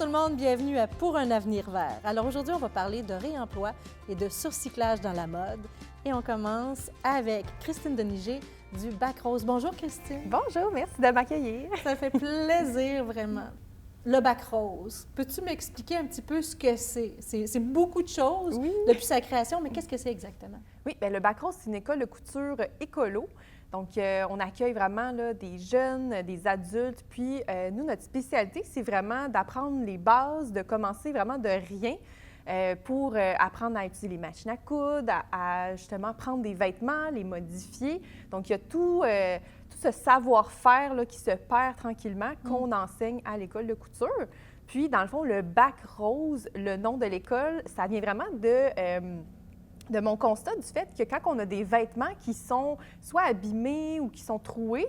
tout le monde, bienvenue à Pour un avenir vert. Alors aujourd'hui, on va parler de réemploi et de surcyclage dans la mode. Et on commence avec Christine Deniger du Bac Rose. Bonjour Christine. Bonjour, merci de m'accueillir. Ça fait plaisir vraiment. Le Bac Rose, peux-tu m'expliquer un petit peu ce que c'est? C'est beaucoup de choses depuis sa création, mais qu'est-ce que c'est exactement? Oui, bien, le Bac Rose, c'est une école de couture écolo. Donc, on accueille vraiment là, des jeunes, des adultes. Puis, nous, notre spécialité, c'est vraiment d'apprendre les bases, de commencer vraiment de rien pour apprendre à utiliser les machines à coudre, à justement prendre des vêtements, les modifier. Donc, il y a tout ce savoir-faire là, qui se perd tranquillement qu'on enseigne à l'école de couture. Puis, dans le fond, le Bac Rose, le nom de l'école, ça vient vraiment de mon constat du fait que quand on a des vêtements qui sont soit abîmés ou qui sont troués,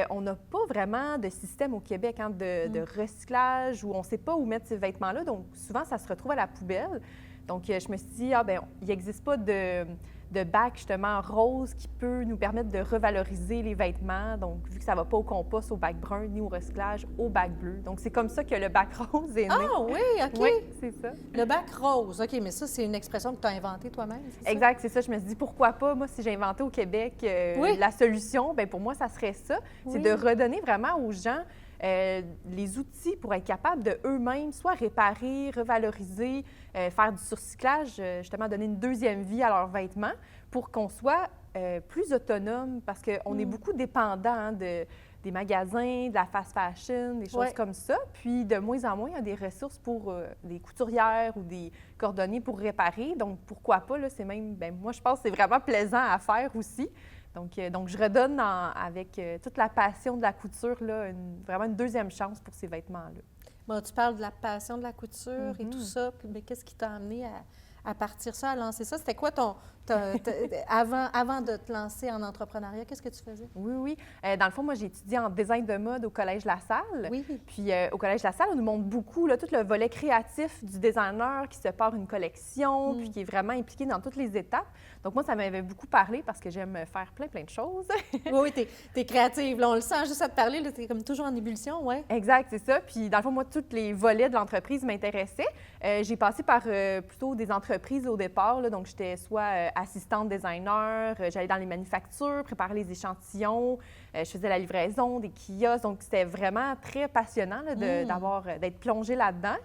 on n'a pas vraiment de système au Québec de recyclage où on ne sait pas où mettre ces vêtements-là. Donc, souvent, ça se retrouve à la poubelle. Donc, je me suis dit, il n'existe pas de bac, justement, rose qui peut nous permettre de revaloriser les vêtements. Donc, vu que ça ne va pas au compost, au bac brun, ni au recyclage, au bac bleu. Donc, c'est comme ça que le Bac Rose est né. Ah oui, OK. Oui, c'est ça. Le Bac Rose, OK, mais ça, c'est une expression que tu as inventée toi-même, c'est ça? Exact, c'est ça. Je me suis dit, pourquoi pas, moi, si j'ai inventé au Québec la solution, bien pour moi, ça serait ça. C'est de redonner vraiment aux gens les outils pour être capables de eux-mêmes soit réparer, revaloriser, faire du surcyclage, justement donner une deuxième vie à leurs vêtements pour qu'on soit plus autonome parce qu'on est beaucoup dépendant des magasins, de la fast fashion, des choses comme ça. Puis de moins en moins, il y a des ressources pour des couturières ou des cordonniers pour réparer. Donc, pourquoi pas, là, c'est même, moi, je pense que c'est vraiment plaisant à faire aussi. Donc, je redonne avec toute la passion de la couture, là, vraiment une deuxième chance pour ces vêtements-là. Bon, tu parles de la passion de la couture et tout ça, mais qu'est-ce qui t'a amené à partir ça, à lancer ça? C'était quoi avant de te lancer en entrepreneuriat, qu'est-ce que tu faisais? Oui. Dans le fond, moi, j'ai étudié en design de mode au Collège La Salle. Oui. Puis au Collège La Salle, on nous montre beaucoup là, tout le volet créatif du designer qui se part une collection, puis qui est vraiment impliqué dans toutes les étapes. Donc moi, ça m'avait beaucoup parlé parce que j'aime faire plein de choses. Oui, t'es créative. Là, on le sent juste à te parler, tu es comme toujours en ébullition, oui. Exact, c'est ça. Puis dans le fond, moi, tous les volets de l'entreprise m'intéressaient. J'ai passé par plutôt des entreprises au départ. Là, donc j'étais soit assistante designer, j'allais dans les manufactures, préparer les échantillons, je faisais la livraison, des kiosques. Donc c'était vraiment très passionnant là, d'être plongée là-dedans.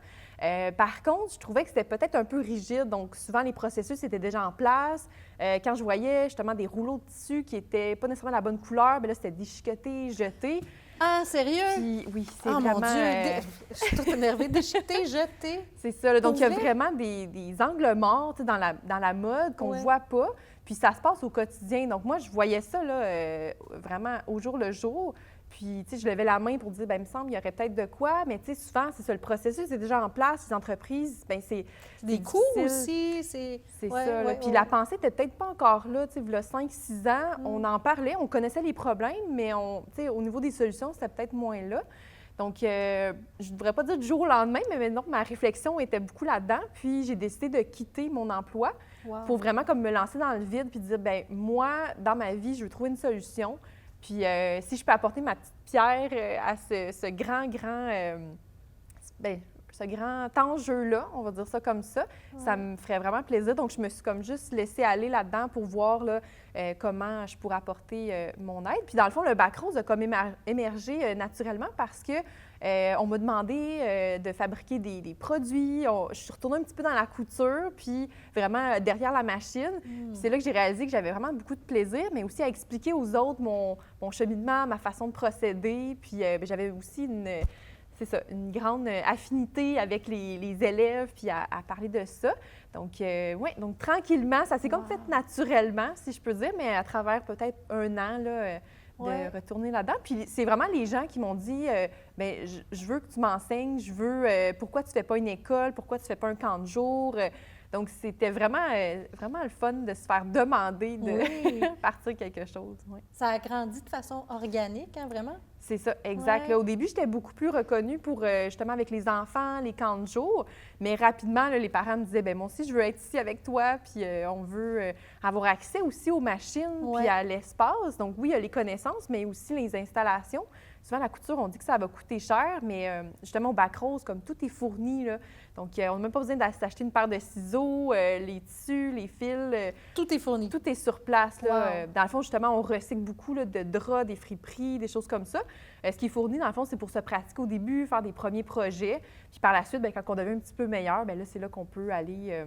Par contre, je trouvais que c'était peut-être un peu rigide. Donc, souvent, les processus étaient déjà en place. Quand je voyais justement des rouleaux de tissu qui n'étaient pas nécessairement de la bonne couleur, bien là, c'était déchiqueté, jeté. Ah, sérieux? Puis, oui, c'est vraiment... mon Dieu! Je suis toute énervée. Déchiqueté, jeté. C'est ça. Là. Donc, il y a vraiment des angles morts dans la mode qu'on ne voit pas. Puis, ça se passe au quotidien. Donc, moi, je voyais ça là, vraiment au jour le jour. Puis, tu sais, je levais la main pour dire, bien, il me semble, il y aurait peut-être de quoi. Mais, tu sais, souvent, c'est ça, le processus est déjà en place. Les entreprises, bien, c'est des coûts aussi. C'est ça. Puis, la pensée n'était peut-être pas encore là. Tu sais, il y a 5-6 ans, on en parlait, on connaissait les problèmes, mais tu sais, au niveau des solutions, c'était peut-être moins là. Donc, je ne voudrais pas dire du jour au lendemain, mais maintenant, ma réflexion était beaucoup là-dedans. Puis, j'ai décidé de quitter mon emploi pour vraiment comme me lancer dans le vide puis dire, bien, moi, dans ma vie, je veux trouver une solution. Puis si je peux apporter ma petite pierre à ce grand enjeu-là, on va dire ça comme ça, ça me ferait vraiment plaisir. Donc, je me suis comme juste laissée aller là-dedans pour voir là, comment je pourrais apporter mon aide. Puis dans le fond, le Bac Rose a comme émergé naturellement parce que on m'a demandé de fabriquer des produits. Je suis retournée un petit peu dans la couture, puis vraiment derrière la machine. Puis c'est là que j'ai réalisé que j'avais vraiment beaucoup de plaisir, mais aussi à expliquer aux autres mon cheminement, ma façon de procéder. Puis j'avais aussi une grande affinité avec les élèves, puis à parler de ça. Donc, donc tranquillement, ça s'est comme fait naturellement, si je peux dire, mais à travers peut-être un an, là, de retourner là-dedans. Puis c'est vraiment les gens qui m'ont dit, bien, je veux que tu m'enseignes, je veux, pourquoi tu ne fais pas une école, pourquoi tu ne fais pas un camp de jour. Donc, c'était vraiment le fun de se faire demander de partir quelque chose. Oui. Ça a grandi de façon organique, hein, vraiment? C'est ça, exact. Ouais. Là, au début, j'étais beaucoup plus reconnue pour, justement, avec les enfants, les camps de jour. Mais rapidement, là, les parents me disaient, bien, moi aussi, je veux être ici avec toi, puis on veut avoir accès aussi aux machines, Ouais. puis à l'espace. Donc oui, il y a les connaissances, mais aussi les installations. Souvent, la couture, on dit que ça va coûter cher, mais justement, au Bac Rose, comme tout est fourni, là, donc on n'a même pas besoin d'acheter une paire de ciseaux, les tissus, les fils, Tout est fourni. tout est sur place. Là. Wow. Dans le fond, justement, on recycle beaucoup là, de draps, des friperies, des choses comme ça. Ce qui est fourni, dans le fond, c'est pour se pratiquer au début, faire des premiers projets. Puis par la suite, bien, quand on devient un petit peu meilleur, bien là, c'est là qu'on peut aller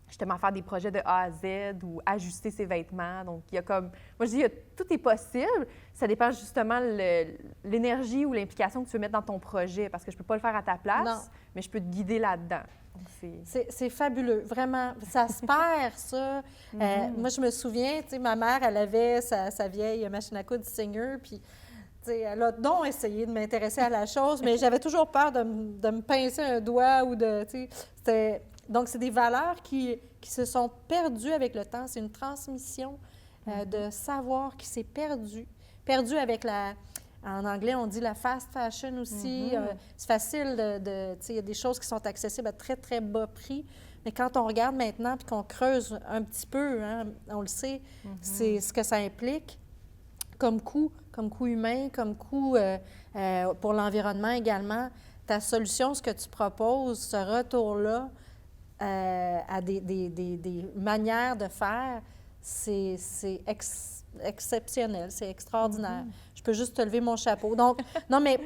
justement faire des projets de A à Z ou ajuster ses vêtements. Donc, il y a comme... Moi, je dis, tout est possible. Ça dépend justement l'énergie ou l'implication que tu veux mettre dans ton projet, parce que je ne peux pas le faire à ta place, Non. mais je peux te guider là-dedans. C'est fabuleux, vraiment. Ça se perd, ça. Moi, je me souviens, tu sais, ma mère, elle avait sa vieille machine à coudre Singer, puis tu sais, elle a donc essayé de m'intéresser à la chose, mais j'avais toujours peur de me pincer un doigt ou de, tu sais, donc, c'est des valeurs qui se sont perdues avec le temps. C'est une transmission de savoir qui s'est perdue avec en anglais, on dit la fast fashion aussi. C'est facile tu sais, il y a des choses qui sont accessibles à très, très bas prix. Mais quand on regarde maintenant puis qu'on creuse un petit peu, hein, on le sait, c'est ce que ça implique comme coût humain, comme coût pour l'environnement également. Ta solution, ce que tu proposes, ce retour-là, à des manières de faire, c'est exceptionnel, c'est extraordinaire. Je peux juste te lever mon chapeau. Donc, non, mais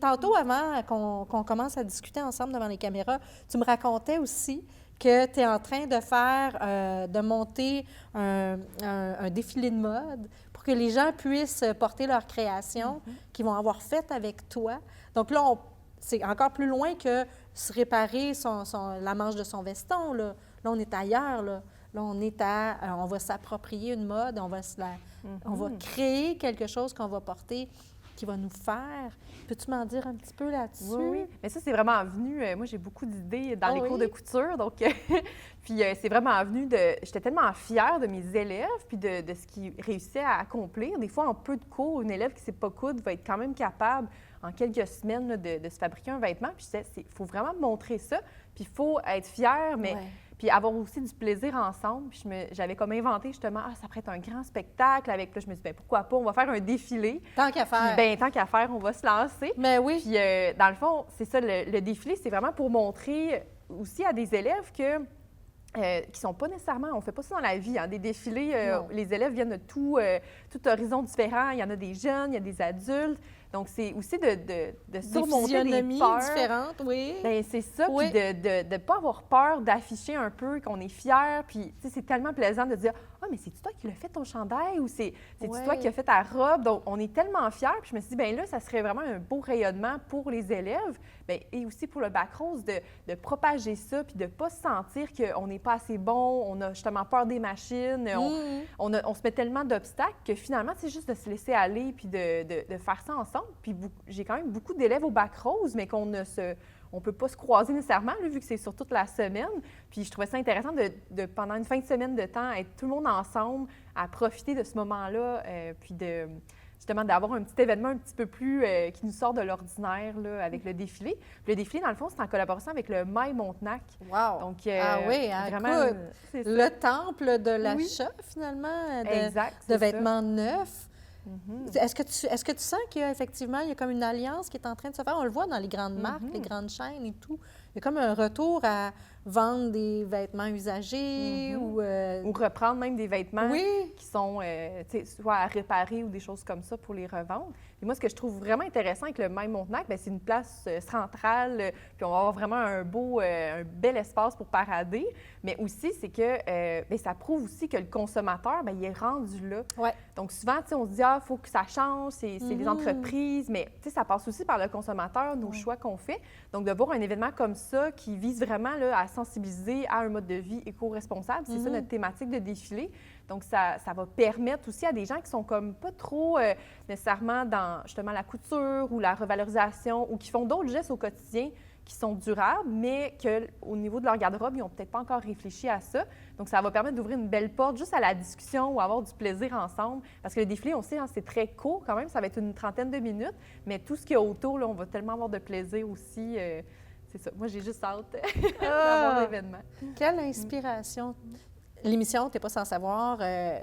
tantôt, avant qu'on commence à discuter ensemble devant les caméras, tu me racontais aussi que tu es en train de faire, de monter un défilé de mode pour que les gens puissent porter leur création qu'ils vont avoir faite avec toi. Donc là, c'est encore plus loin que se réparer la manche de son veston. Là, on est ailleurs. Là, on est on va s'approprier une mode, on va créer quelque chose qu'on va porter, qui va nous faire. Peux-tu m'en dire un petit peu là-dessus? Oui. Mais ça, c'est vraiment venu... moi, j'ai beaucoup d'idées dans les cours de couture, donc... puis c'est vraiment venu de... J'étais tellement fière de mes élèves puis de ce qu'ils réussissaient à accomplir. Des fois, en peu de cours, une élève qui ne sait pas coudre va être quand même capable, en quelques semaines, là, de se fabriquer un vêtement. Puis il faut vraiment montrer ça, puis il faut être fier, mais... Ouais. Puis avoir aussi du plaisir ensemble. Puis j'avais comme inventé justement, ça pourrait être un grand spectacle avec, là, je me suis dit, bien, pourquoi pas, on va faire un défilé. Tant qu'à faire. Puis, bien, tant qu'à faire, on va se lancer. Mais oui. Puis dans le fond, c'est ça, le défilé, c'est vraiment pour montrer aussi à des élèves que qui ne sont pas nécessairement, on ne fait pas ça dans la vie, hein, des défilés, les élèves viennent de tout horizon différent, il y en a des jeunes, il y a des adultes, donc c'est aussi de surmonter des peurs. Différentes, oui. Bien, c'est ça, Oui. puis de ne pas avoir peur d'afficher un peu qu'on est fier, puis tu sais, c'est tellement plaisant de dire « Ah, mais c'est-tu toi qui l'as fait ton chandail? » ou « C'est-tu toi qui as fait ta robe? » Donc, on est tellement fiers, puis je me suis dit « Bien là, ça serait vraiment un beau rayonnement pour les élèves, bien, et aussi pour le Bac Rose, de propager ça, puis de ne pas se sentir qu'on n'est pas assez bon, on a justement peur des machines, on se met tellement d'obstacles que finalement, c'est juste de se laisser aller, puis de faire ça ensemble. Puis j'ai quand même beaucoup d'élèves au Bac Rose, mais qu'on on peut pas se croiser nécessairement, là, vu que c'est sur toute la semaine. Puis je trouvais ça intéressant pendant une fin de semaine de temps, être tout le monde ensemble, à profiter de ce moment-là, puis justement d'avoir un petit événement un petit peu plus qui nous sort de l'ordinaire là, avec le défilé. Puis le défilé, dans le fond, c'est en collaboration avec le Mail Montenac. Wow! Donc, oui, vraiment, écoute, le temple de l'achat, finalement, de vêtements neufs. Est-ce que tu sens qu'il y a comme une alliance qui est en train de se faire? On le voit dans les grandes marques, les grandes chaînes et tout. Il y a comme un retour à vendre des vêtements usagés ou reprendre même des vêtements qui sont soit à réparer ou des choses comme ça pour les revendre. Et moi, ce que je trouve vraiment intéressant avec le Mail Montenac, c'est une place centrale, puis on va avoir vraiment un bel espace pour parader. Mais aussi, c'est que ça prouve aussi que le consommateur, il est rendu là. Ouais. Donc souvent, on se dit, il faut que ça change, c'est les entreprises, mais ça passe aussi par le consommateur, nos choix qu'on fait. Donc de voir un événement comme ça qui vise vraiment là, à sensibiliser à un mode de vie éco-responsable, c'est ça notre thématique de défilé. Donc, ça va permettre aussi à des gens qui sont comme pas trop nécessairement dans justement la couture ou la revalorisation ou qui font d'autres gestes au quotidien qui sont durables, mais qu'au niveau de leur garde-robe, ils n'ont peut-être pas encore réfléchi à ça. Donc, ça va permettre d'ouvrir une belle porte juste à la discussion ou avoir du plaisir ensemble. Parce que le défilé, on sait, hein, c'est très court quand même, ça va être une trentaine de minutes, mais tout ce qu'il y a autour, là, on va tellement avoir de plaisir aussi. C'est ça. Moi, j'ai juste hâte d'avoir l'événement. Quelle inspiration! L'émission, tu n'es pas sans savoir,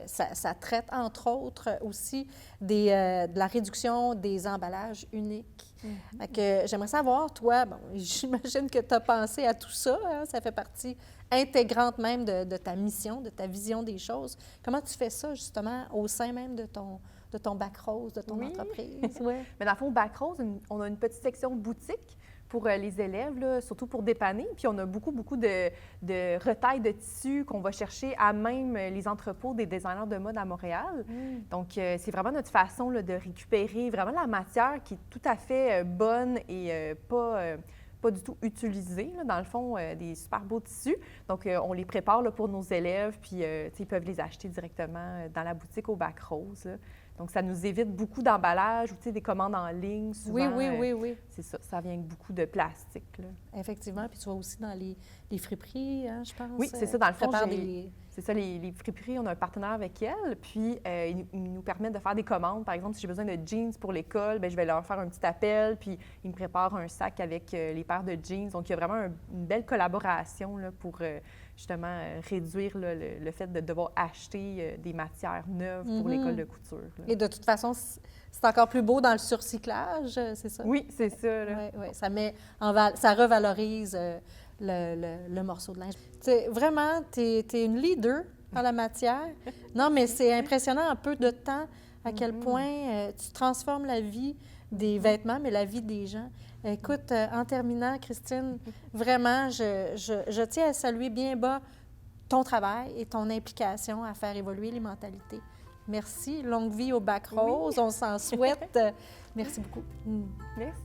ça traite entre autres aussi de la réduction des emballages uniques. Fait que j'aimerais savoir, toi, bon, j'imagine que tu as pensé à tout ça, hein, ça fait partie intégrante même de ta mission, de ta vision des choses. Comment tu fais ça justement au sein même de ton Bac Rose, de ton entreprise? Ouais. Mais dans le fond, au Bac Rose, on a une petite section boutique pour les élèves, là, surtout pour dépanner. Puis on a beaucoup de retails de tissus qu'on va chercher à même les entrepôts des designers de mode à Montréal. Donc, c'est vraiment notre façon là, de récupérer vraiment la matière qui est tout à fait bonne et pas du tout utilisée, là, dans le fond, des super beaux tissus. Donc, on les prépare là, pour nos élèves, puis ils peuvent les acheter directement dans la boutique au Bac Rose, là. Donc, ça nous évite beaucoup d'emballage ou des commandes en ligne. Souvent, oui. C'est ça, ça vient avec beaucoup de plastique, là. Effectivement, puis tu vas aussi dans les friperies, hein, je pense. Oui, c'est ça. Dans le fond, des... c'est ça, les friperies, on a un partenaire avec elles, puis ils nous permettent de faire des commandes. Par exemple, si j'ai besoin de jeans pour l'école, bien, je vais leur faire un petit appel, puis ils me préparent un sac avec les paires de jeans. Donc, il y a vraiment une belle collaboration là, pour justement réduire là, le fait de devoir acheter des matières neuves pour l'école de couture, là. Et de toute façon, c'est encore plus beau dans le surcyclage, c'est ça? Oui, c'est ça. Oui, ça met ça revalorise le morceau de linge. Vraiment, tu es une leader en la matière. Non, mais c'est impressionnant en peu de temps à quel point tu transformes la vie des vêtements, mais la vie des gens. Écoute, en terminant, Christine, vraiment, je tiens à saluer bien bas ton travail et ton implication à faire évoluer les mentalités. Merci. Longue vie au Bac Rose. On s'en souhaite. Merci beaucoup. Merci.